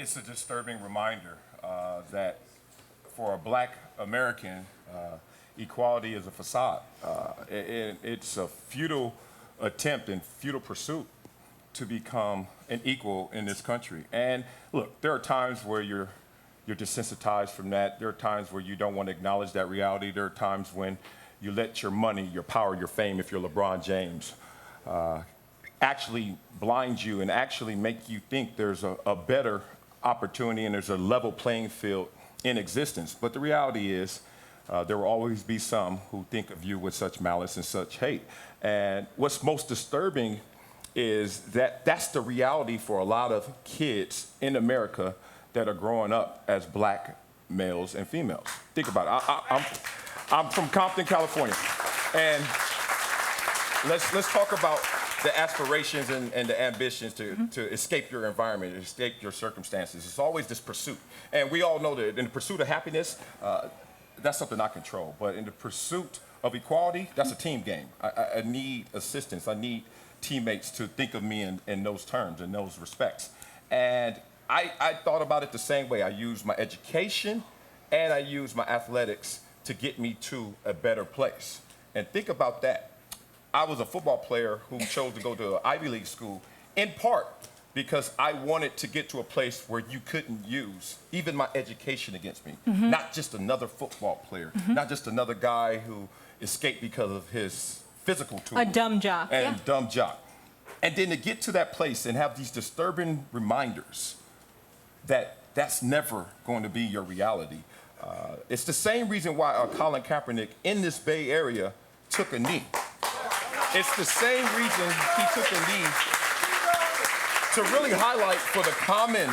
it's a disturbing reminder that for a black American, equality is a facade. It's a futile attempt and futile pursuit to become an equal in this country. And look, there are times where you're desensitized from that. There are times where you don't want to acknowledge that reality. There are times when you let your money, your power, your fame, if you're LeBron James, actually blind you and actually make you think there's a better opportunity and there's a level playing field in existence. But the reality is, there will always be some who think of you with such malice and such hate. And what's most disturbing is that that's the reality for a lot of kids in America that are growing up as black males and females. Think about it. I'm from Compton, California. And let's talk about the aspirations and the ambitions to escape your environment, escape your circumstances. It's always this pursuit. And we all know that in the pursuit of happiness, that's something I control. But in the pursuit of equality, that's a team game. I need assistance. I need teammates to think of me in those terms, in those respects. And I thought about it the same way. I used my education and I used my athletics to get me to a better place. And think about that. I was a football player who chose to go to an Ivy League school, in part because I wanted to get to a place where you couldn't use even my education against me. Not just another football player, not just another guy who escaped because of his physical tools. A dumb jock. And dumb jock. And then to get to that place and have these disturbing reminders that that's never going to be your reality. It's the same reason why Colin Kaepernick in this Bay Area took a knee. It's the same reason he took a knee to really highlight for the common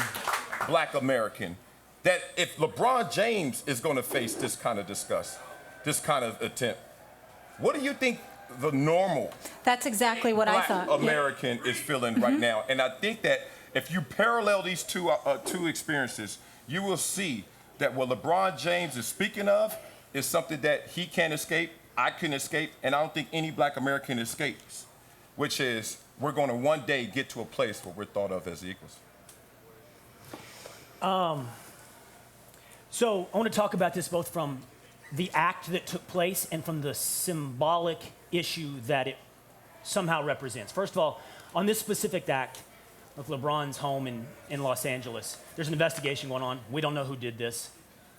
black American that if LeBron James is going to face this kind of disgust, this kind of attempt, what do you think the normal That's exactly what black I thought. American is feeling right now? And I think that if you parallel these two experiences, you will see that what LeBron James is speaking of is something that he can't escape, I couldn't escape, and I don't think any black American escapes, which is we're going to one day get to a place where we're thought of as equals. So I want to talk about this both from the act that took place and from the symbolic issue that it somehow represents. First of all, on this specific act of LeBron's home in Los Angeles, there's an investigation going on. We don't know who did this.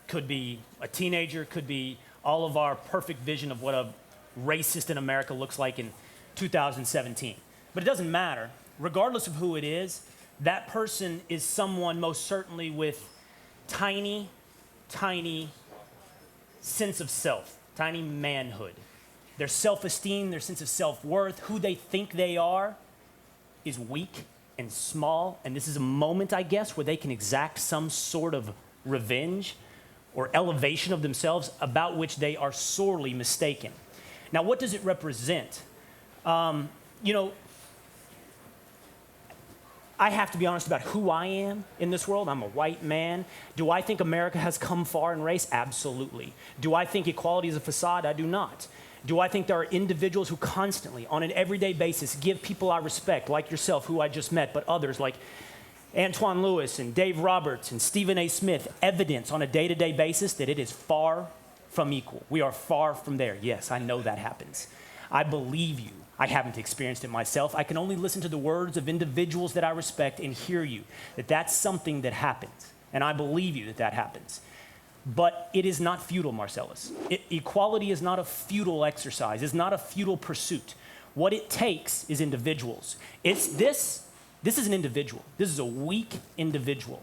Could be a teenager, could be all of our perfect vision of what a racist in America looks like in 2017. But it doesn't matter. Regardless of who it is, that person is someone most certainly with tiny, tiny sense of self, tiny manhood. Their self-esteem, their sense of self-worth, who they think they are is weak and small. And this is a moment, I guess, where they can exact some sort of revenge or elevation of themselves about which they are sorely mistaken. Now, what does it represent? I have to be honest about who I am in this world. I'm a white man. Do I think America has come far in race? Absolutely. Do I think equality is a facade? I do not. Do I think there are individuals who constantly, on an everyday basis, give people I respect, like yourself, who I just met, but others like Antoine Lewis and Dave Roberts and Stephen A. Smith, evidence on a day-to-day basis that it is far from equal? We are far from there. Yes, I know that happens. I believe you. I haven't experienced it myself. I can only listen to the words of individuals that I respect and hear you, that that's something that happens. And I believe you that that happens. But it is not futile, Marcellus. Equality is not a futile exercise. It's not a futile pursuit. What it takes is individuals. This is an individual. This is a weak individual.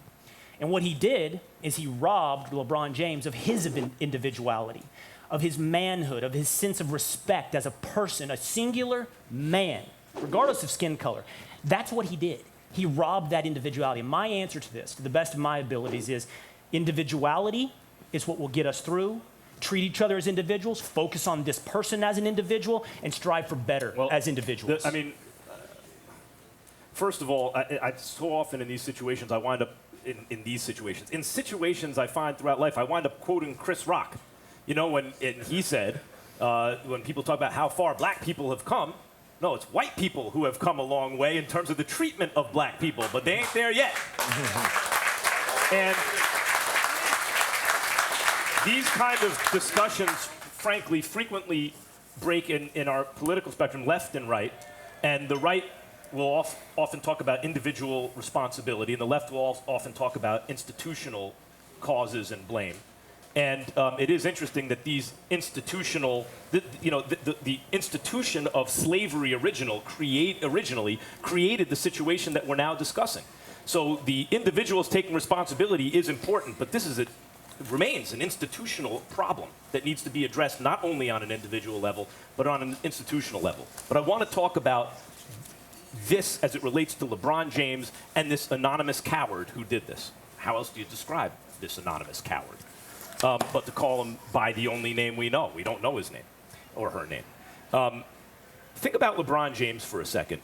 And what he did is he robbed LeBron James of his individuality, of his manhood, of his sense of respect as a person, a singular man, regardless of skin color. That's what he did. He robbed that individuality. And my answer to this, to the best of my abilities, is individuality is what will get us through. Treat each other as individuals, focus on this person as an individual, and strive for better as individuals. First of all, I so often in these situations, I wind up in these situations. In situations I find throughout life, I wind up quoting Chris Rock. You know, when he said, when people talk about how far black people have come, no, it's white people who have come a long way in terms of the treatment of black people, but they ain't there yet. And these kind of discussions, frankly, frequently break in our political spectrum, left and right. And the right will often talk about individual responsibility, and the left will often talk about institutional causes and blame. And it is interesting that these institutional, the institution of slavery originally created the situation that we're now discussing. So the individuals taking responsibility is important, but this remains an institutional problem that needs to be addressed not only on an individual level, but on an institutional level. But I want to talk about this as it relates to LeBron James and this anonymous coward who did this. How else do you describe this anonymous coward? But to call him by the only name we know. We don't know his name or her name. Think about LeBron James for a second.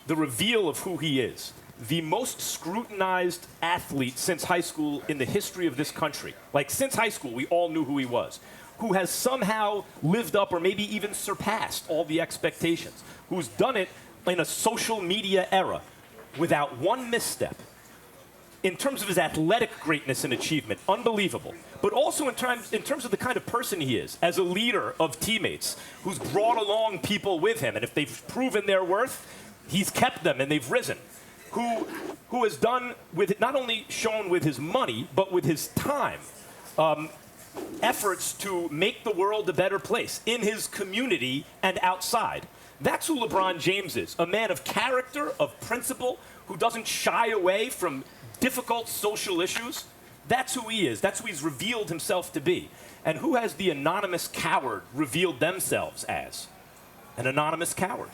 The reveal of who he is. The most scrutinized athlete since high school in the history of this country. Like, since high school, we all knew who he was. Who has somehow lived up or maybe even surpassed all the expectations. Who's done it in a social media era without one misstep. In terms of his athletic greatness and achievement, unbelievable. But also in terms of the kind of person he is, as a leader of teammates, who's brought along people with him. And if they've proven their worth, he's kept them and they've risen. Who has done with, not only shown with his money, but with his time, efforts to make the world a better place in his community and outside. That's who LeBron James is, a man of character, of principle, who doesn't shy away from difficult social issues. That's who he is. That's who he's revealed himself to be. And who has the anonymous coward revealed themselves as? An anonymous coward.